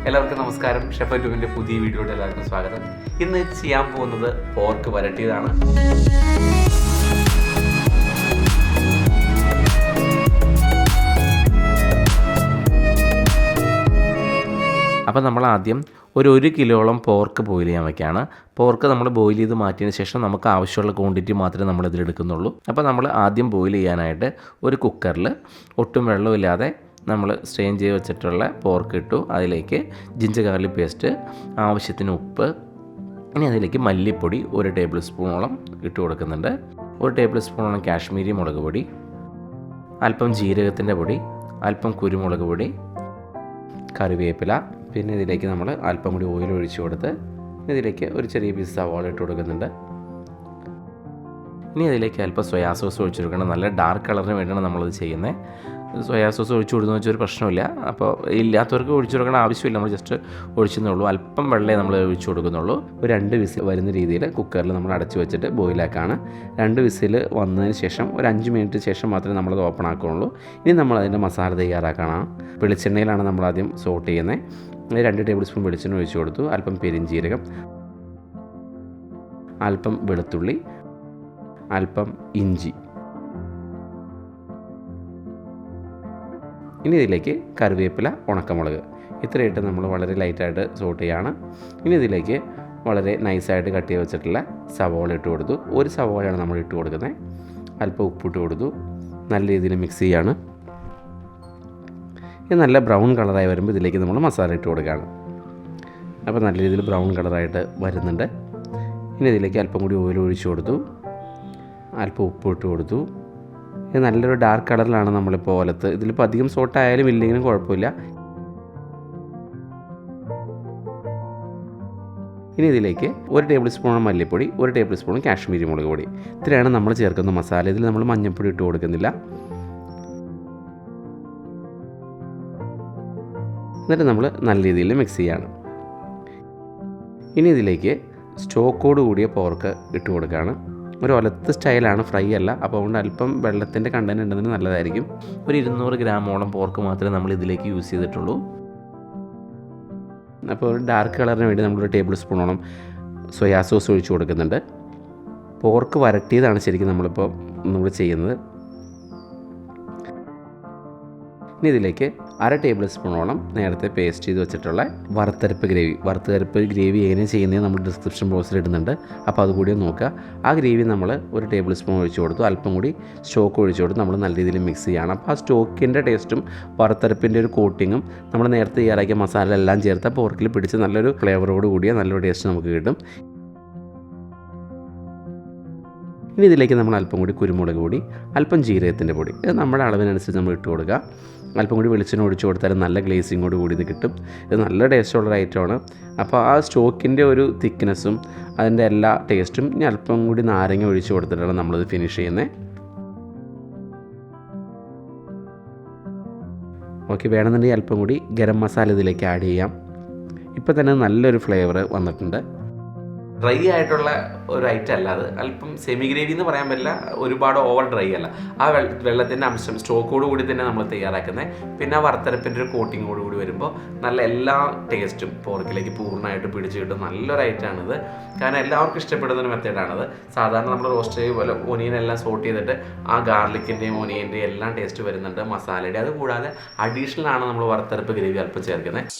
എല്ലാവർക്കും നമസ്കാരം. ഷെഫ് ട്യൂബിൻ്റെ പുതിയ വീഡിയോയുടെ എല്ലാവർക്കും സ്വാഗതം. ഇന്ന് ചെയ്യാൻ പോകുന്നത് പോർക്ക് വരട്ടിയതാണ്. അപ്പോൾ നമ്മൾ ആദ്യം ഒരു കിലോളം പോർക്ക് ബോയിൽ ചെയ്യാൻ വയ്ക്കുകയാണ്. പോർക്ക് നമ്മൾ ബോയിൽ ചെയ്ത് മാറ്റിയതിന് ശേഷം നമുക്ക് ആവശ്യമുള്ള ക്വാണ്ടിറ്റി മാത്രമേ നമ്മൾ ഇതിലെടുക്കുന്നുള്ളൂ. അപ്പോൾ നമ്മൾ ആദ്യം ബോയിൽ ചെയ്യാനായിട്ട് ഒരു കുക്കറിൽ ഒട്ടും വെള്ളമില്ലാതെ നമ്മൾ സ്ട്രെയിൻ ചെയ്ത് വെച്ചിട്ടുള്ള പോർക്ക് ഇട്ടു. അതിലേക്ക് ജിഞ്ചർ ഗാർലിക് പേസ്റ്റ്, ആവശ്യത്തിന് ഉപ്പ്, ഇനി അതിലേക്ക് മല്ലിപ്പൊടി 1 ടേബിൾ സ്പൂണോളം ഇട്ട് കൊടുക്കുന്നുണ്ട്. 1 ടേബിൾ സ്പൂണോളം കാശ്മീരി മുളക് പൊടി, അല്പം ജീരകത്തിൻ്റെ പൊടി, അല്പം കുരുമുളക് പൊടി, കറിവേപ്പില, പിന്നെ ഇതിലേക്ക് നമ്മൾ അല്പം കൂടി ഓയിൽ ഒഴിച്ച് കൊടുത്ത് ഇതിലേക്ക് ഒരു ചെറിയ പീസ് സവാള ഇട്ട് കൊടുക്കുന്നുണ്ട്. ഇനി അതിലേക്ക് അല്പം സോയാ സോസ് ഒഴിച്ച് കൊടുക്കണം. നല്ല ഡാർക്ക് കളറിന് വേണ്ടിയാണ് നമ്മളത് ചെയ്യുന്നത്. സോയാ സോസ് ഒഴിച്ചു കൊടുക്കുന്ന വെച്ചൊരു പ്രശ്നമില്ല. അപ്പോൾ ഇല്ലാത്തവർക്ക് ഒഴിച്ചു കൊടുക്കേണ്ട ആവശ്യമില്ല, നമ്മൾ ജസ്റ്റ് ഒഴിച്ചെന്നുള്ളൂ. അല്പം വെള്ളമേ നമ്മൾ ഒഴിച്ചു കൊടുക്കുന്നുള്ളൂ. ഒരു 2 വിസിൽ വരുന്ന രീതിയിൽ കുക്കറിൽ നമ്മൾ അടച്ച് വെച്ചിട്ട് ബോയിലാക്കാണ്. 2 വിസിൽ വന്നതിന് ശേഷം ഒരു 5 മിനിറ്റ് ശേഷം മാത്രമേ നമ്മളത് ഓപ്പൺ ആക്കുകയുള്ളൂ. ഇനി നമ്മൾ അതിൻ്റെ മസാല തയ്യാറാക്കണം. വെളിച്ചെണ്ണയിലാണ് നമ്മൾ ആദ്യം സോട്ട് ചെയ്യുന്നത്. 2 ടേബിൾ സ്പൂൺ വെളിച്ചെണ്ണ ഒഴിച്ചു കൊടുത്തു. അല്പം പെരിഞ്ജീരകം, അല്പം വെളുത്തുള്ളി, അല്പം ഇഞ്ചി, ഇനി ഇതിലേക്ക് കറിവേപ്പില, ഉണക്കമുളക്, ഇത്രയിട്ട് നമ്മൾ വളരെ ലൈറ്റായിട്ട് സോട്ട് ചെയ്യാണ്. ഇനി ഇതിലേക്ക് വളരെ നൈസായിട്ട് കട്ട് ചെയ്ത് വെച്ചിട്ടുള്ള സവോള ഇട്ട് കൊടുത്തു. 1 സവോളയാണ് നമ്മൾ ഇട്ട് കൊടുക്കുന്നത്. അല്പം ഉപ്പിട്ട് കൊടുത്തു. നല്ല രീതിയിൽ മിക്സ് ചെയ്യാണ്. ഇത് നല്ല ബ്രൗൺ കളറായി വരുമ്പോൾ ഇതിലേക്ക് നമ്മൾ മസാല ഇട്ട് കൊടുക്കുകയാണ്. അപ്പോൾ നല്ല രീതിയിൽ ബ്രൗൺ കളറായിട്ട് വരുന്നുണ്ട്. ഇനി ഇതിലേക്ക് അല്പം കൂടി ഓയിൽ ഒഴിച്ച് കൊടുത്തു. അല്പം ഉപ്പ് ഇട്ട് കൊടുത്തു. ഇത് നല്ലൊരു ഡാർക്ക് കളറിലാണ് നമ്മളിപ്പോൾ ഓലത്ത്. ഇതിലിപ്പോൾ അധികം സോട്ടായാലും ഇല്ലെങ്കിലും കുഴപ്പമില്ല. ഇനി ഇതിലേക്ക് 1 ടേബിൾ സ്പൂൺ മല്ലിപ്പൊടി, 1 ടേബിൾ സ്പൂൺ കാശ്മീരി മുളക് പൊടി, ഇത്രയാണ് നമ്മൾ ചേർക്കുന്ന മസാല. ഇതിൽ നമ്മൾ മഞ്ഞൾപ്പൊടി ഇട്ട് കൊടുക്കുന്നില്ല. എന്നിട്ട് നമ്മൾ നല്ല രീതിയിൽ മിക്സ് ചെയ്യാണ്. ഇനി ഇതിലേക്ക് സ്റ്റോക്കോട് കൂടിയ പോർക്ക് ഇട്ട് കൊടുക്കുകയാണ്. ഒരു ഒലത്ത് സ്റ്റൈലാണ്, ഫ്രൈ അല്ല. അപ്പോൾ അതുകൊണ്ട് അല്പം വെള്ളത്തിൻ്റെ കണ്ടൻറ്റ് ഉണ്ടെങ്കിൽ നല്ലതായിരിക്കും. ഒരു 200 ഗ്രാമോളം പോർക്ക് മാത്രമേ നമ്മൾ ഇതിലേക്ക് യൂസ് ചെയ്തിട്ടുള്ളൂ. അപ്പോൾ ഒരു ഡാർക്ക് കളറിന് വേണ്ടി നമ്മളൊരു ടേബിൾ സ്പൂണോളം സോയാ സോസ് ഒഴിച്ച് കൊടുക്കുന്നുണ്ട്. പോർക്ക് വരട്ടിയതാണ് ശരിക്കും നമ്മൾ ചെയ്യുന്നത്. ഇനി ഇതിലേക്ക് 1/2 ടേബിൾ സ്പൂണോളം നേരത്തെ പേസ്റ്റ് ചെയ്ത് വെച്ചിട്ടുള്ള വറുത്തരപ്പ് ഗ്രേവി എങ്ങനെ ചെയ്യുന്നത് നമ്മൾ ഡിസ്ക്രിപ്ഷൻ ബോക്സിൽ ഇടുന്നുണ്ട്. അപ്പോൾ അതുകൂടി നോക്കുക. ആ ഗ്രേവി നമ്മൾ 1 ടേബിൾ സ്പൂൺ ഒഴിച്ച് കൊടുത്തു. അല്പം കൂടി സ്റ്റോക്ക് ഒഴിച്ച് കൊടുത്ത് നമ്മൾ നല്ല രീതിയിൽ മിക്സ് ചെയ്യണം. അപ്പോൾ ആ സ്റ്റോക്കിൻ്റെ ടേസ്റ്റും വറുത്തരപ്പിൻ്റെ ഒരു കോട്ടിങ്ങും നമ്മൾ നേരത്തെ തയ്യാറാക്കിയ മസാല എല്ലാം ചേർത്ത് പോർക്കിൽ പിടിച്ച് നല്ലൊരു ഫ്ലേവറോട് കൂടിയ നല്ലൊരു ടേസ്റ്റ് നമുക്ക് കിട്ടും. ഇനി ഇതിലേക്ക് നമ്മൾ അല്പം കൂടി കുരുമുളക് പൊടി, അല്പം ജീരകത്തിൻ്റെ പൊടി, ഇത് നമ്മുടെ അളവിനനുസരിച്ച് നമ്മൾ ഇട്ട് കൊടുക്കുക. അല്പം കൂടി വെളിച്ചെണ്ണ ഒഴിച്ച് കൊടുത്താലും നല്ല ഗ്ലേസിങ്ങോട് കൂടി ഇത് കിട്ടും. ഇത് നല്ല ടേസ്റ്റുള്ളൊരു ഐറ്റമാണ്. അപ്പോൾ ആ സ്റ്റോക്കിൻ്റെ ഒരു തിക്നെസ്സും അതിൻ്റെ എല്ലാ ടേസ്റ്റും ഇനി അല്പം കൂടി നാരങ്ങ ഒഴിച്ച് കൊടുത്തിട്ടാണ് നമ്മളിത് ഫിനിഷ് ചെയ്യുന്നത്. ഓക്കെ, വേണമെന്നുണ്ടെങ്കിൽ അല്പം കൂടി ഗരം മസാല ഇതിലേക്ക് ആഡ് ചെയ്യാം. ഇപ്പോൾ തന്നെ നല്ലൊരു ഫ്ലേവർ വന്നിട്ടുണ്ട്. ഡ്രൈ ആയിട്ടുള്ള ഒരു ഐറ്റം അല്ല അത്. അല്പം സെമി ഗ്രേവി എന്ന് പറയാൻ പറ്റില്ല, ഒരുപാട് ഓവർ ഡ്രൈ അല്ല. ആ വെള്ളത്തിൻ്റെ അംശം സ്റ്റോക്കോട് കൂടി തന്നെ നമ്മൾ തയ്യാറാക്കുന്നത്. പിന്നെ വറുത്തരപ്പിൻ്റെ ഒരു കോട്ടിങ്ങോട് കൂടി വരുമ്പോൾ നല്ല എല്ലാ ടേസ്റ്റും പോർക്കിലേക്ക് പൂർണ്ണമായിട്ട് പിടിച്ച് കിട്ടും. നല്ലൊരു ഐറ്റമാണിത്. കാരണം എല്ലാവർക്കും ഇഷ്ടപ്പെടുന്നൊരു മെത്തേഡാണിത്. സാധാരണ നമ്മൾ റോസ്റ്റ് ചെയ്ത് പോലെ ഒനിയനെല്ലാം സോട്ട് ചെയ്തിട്ട് ആ ഗാർലിക്കിൻ്റെയും ഒനിയൻ്റെയും എല്ലാം ടേസ്റ്റ് വരുന്നുണ്ട് മസാലയുടെ. അതുകൂടാതെ അഡീഷണൽ ആണ് നമ്മൾ വറുത്തരപ്പ് ഗ്രേവി അല്പം ചേർക്കുന്നത്.